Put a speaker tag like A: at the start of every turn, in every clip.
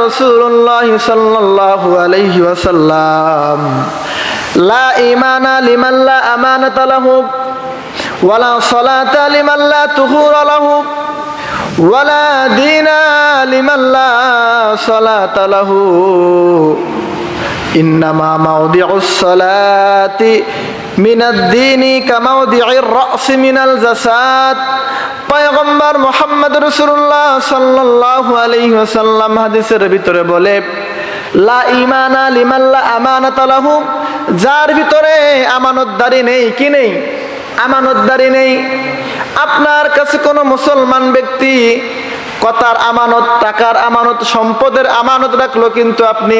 A: রাসূলুল্লাহ সাল্লাল্লাহু আলাইহি ওয়াসাল্লাম, লা ঈমানা লিমান লা আমানাতা লাহু ওয়ালা সালাতা লিমান লা তুহুরা লাহু ওয়ালা দীনা লিমান লা সালাতা লাহু ইন্নামা মাওদিউস সালাতি মিনাদ দীনি কামাওদিউর রাসি মিনাল জাসাদ। পয়গম্বর মুহাম্মদ রাসূলুল্লাহ সাল্লাল্লাহু আলাইহি ওয়াসাল্লাম হাদিসের ভিতরে বলে, লা ঈমানা লিমান লা আমানাতা লাহু, যার ভিতরে আমানতদারি নেই, কি নেই? আমানতদারি নেই। আপনার কাছে কোনো মুসলমান ব্যক্তি কথার আমানত, টাকার আমানত, সম্পদের আমানত রাখলো, কিন্তু আপনি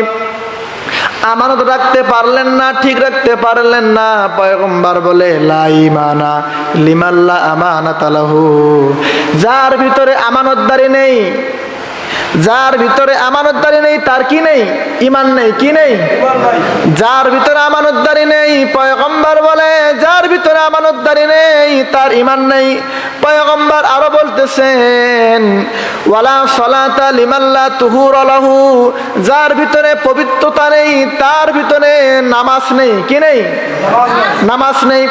A: আমানত রাখতে পারলেন না, ঠিক রাখতে পারলেন না। পয়গম্বর বলে, লা ঈমানা লিমান লা আমানাতা লাহু, যার ভিতরে আমানতদারি নেই, যার ভিতরে আমানতদারি নেই তার কি নেই? ঈমান নেই। কি নেই? যার ভিতরে আমানতদারি নেই, পয়গম্বর বলে যার ভিতরে আমানতদারি নেই তার ঈমান নেই। পয়গম্বর আরো বলতেছেন, ওয়ালা সালাতা লিমান লা তুহুরা লাহু, যার ভিতরে পবিত্রতা নেই তার ভিতরে নামাজ নেই। কি নেই? নামাজ নেই।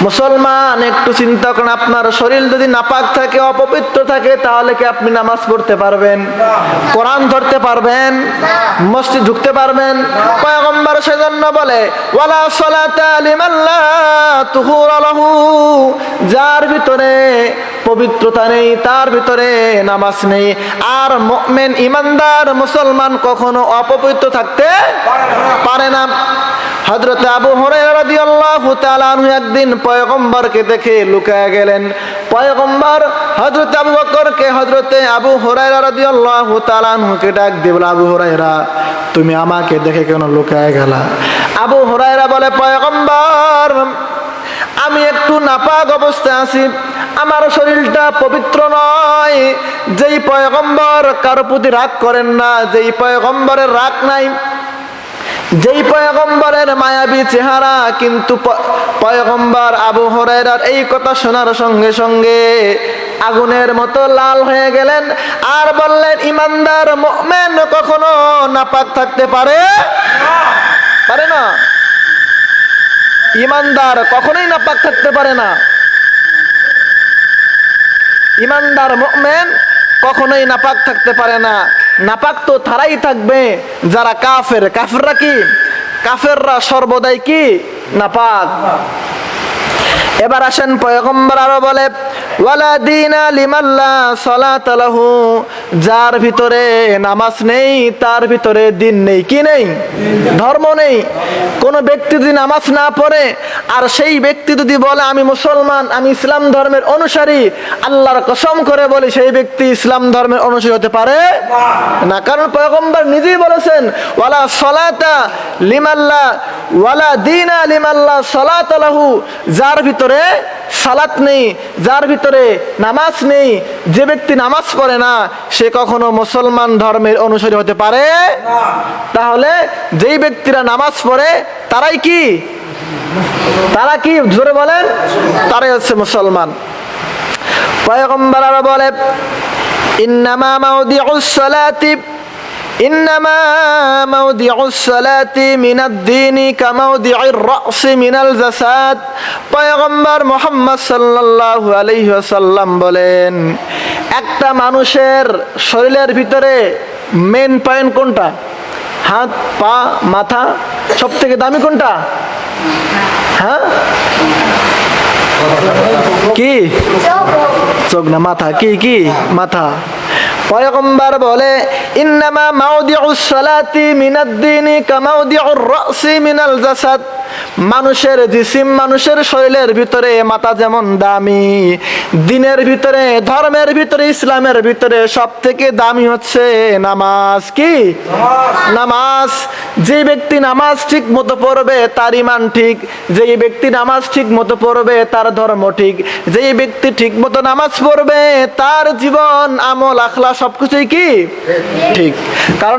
A: মুসলমান, একটু চিন্তা করেন, আপনার শরীর যদি নাপাক থাকে, অপবিত্র থাকে, তাহলে কি আপনি নামাজ পড়তে পারবেন? কোরআন ধরতে পারবেন? মসজিদ ঢুকতে পারবেন? পয়গম্বর সেজন্য বলে, ওয়ালা সালাতা লিমান লা তুহুরা লাহু, যার ভিতরে পবিত্রতা নেই তার ভিতরে নামাজ নেই। আর মুমিন, ইমানদার মুসলমান কখনো অপবিত্র থাকতে পারে না। হযরত আবু হুরায়রা রাদিয়াল্লাহু তাআলা আনহু একদিন পয়গম্বরকে দেখে লুকায়া গেলেন। পয়গম্বর হযরত আবু বকরকে, হযরত আবু হুরায়রা রাদিয়াল্লাহু তাআলা আনহুকে ডাক দিয়ে বলে, আবু হুরায়রা, তুমি আমাকে দেখে কেন লুকায়া গেলা? আবু হুরায়রা বলে, পয়গম্বর, আমি একটু নাপাক অবস্থায় আছি, আমার শরীরটা পবিত্র নয়। যেই পয়গম্বর কারো প্রতি রাগ করেন না, যেই পয়গম্বরের রাগ নাই, যেই পয়গম্বরের মায়াবী চেহারা, কিন্তু পয়গম্বর আবু হুরায়রার এই কথা শোনার সঙ্গে সঙ্গে আগুনের মতো লাল হয়ে গেলেন আর বললেন, ইমানদার মুমিন কখনো নাপাক থাকতে পারে না। ইমানদার কখনোই নাপাক থাকতে পারে না। ইমানদার মুমিন কখনোই নাপাক থাকতে পারে না। নাপাক তো তারাই থাকবে যারা কাফের। কাফেররা কি? কাফেররা সর্বদাই কি? নাপাক। এবার আসেন, পয়গম্বর আরো বলে, ওয়ালা দীনা লিমান লা সালাতা লাহু, যার ভিতরে নামাজ নেই তার ভিতরে দিন নেই। কি নেই? ধর্ম নেই। কোন ব্যক্তি যদি নামাজ না পড়ে আর সেই ব্যক্তি যদি বলে আমি মুসলমান, আমি ইসলাম ধর্মের অনুসারী, আল্লাহর কসম করে বলি সেই ব্যক্তি ইসলাম ধর্মের অনুসারী হতে পারে না। কারণ পয়গম্বর নিজেই বলেছেন, ওয়ালা সালাতা লিমান লা ওয়ালা দীনা লিমান লা সালাতা লাহু, যার ভিতরে সালাত নেই, যার ভিতরে নামাজ নেই, যে ব্যক্তি নামাজ পড়ে না সে কখনো মুসলমান ধর্মের অনুসারী হতে পারে না। তাহলে যেই ব্যক্তিরা নামাজ পড়ে তারাই কি? তারা কি? জোরে বলেন। তারাই হচ্ছে মুসলমান। পয়গম্বর আরো বলে, ইন্নামা মাওদিউস সালাতি ইন্নামা মাওদিউস সালাতি মিনাদ দীনি কামাওদিউর রাসি মিনাল জাসাদ। পয়গম্বর মুহাম্মদ সাল্লাল্লাহু আলাইহি ওয়াসাল্লাম বলেন, একটা মানুষের শরীরের ভিতরে মেন পয়েন্ট কোনটা? হাত, পা, মাথা। সবথেকে দামি কোনটা? হ্যাঁ, কি? চোখ না মাথা? কি কি? মাথা। পয়গম্বর বলে, ইন্নামা মাওদিউস সালাতি মিনাদ দীনি কামাওদিউর রাসি মিনাল জাসাদ। মানুষের জিসিম, মানুষের শরীরের ভিতরে মাথা যেমন দামি, দিনের ভিতরে, ধর্মের ভিতরে, ইসলামের ভিতরে সব থেকে দামি হচ্ছে নামাজ। কি? নামাজ। যে ব্যক্তি নামাজ ঠিক মতো পড়বে তার ঈমান ঠিক, যেই ব্যক্তি নামাজ ঠিক মতো পড়বে তার ধর্ম ঠিক, যেই ব্যক্তি ঠিক মতো নামাজ পড়বে তার জীবন, আমল, আখলাক সবকিছুই কি? ঠিক। কারণ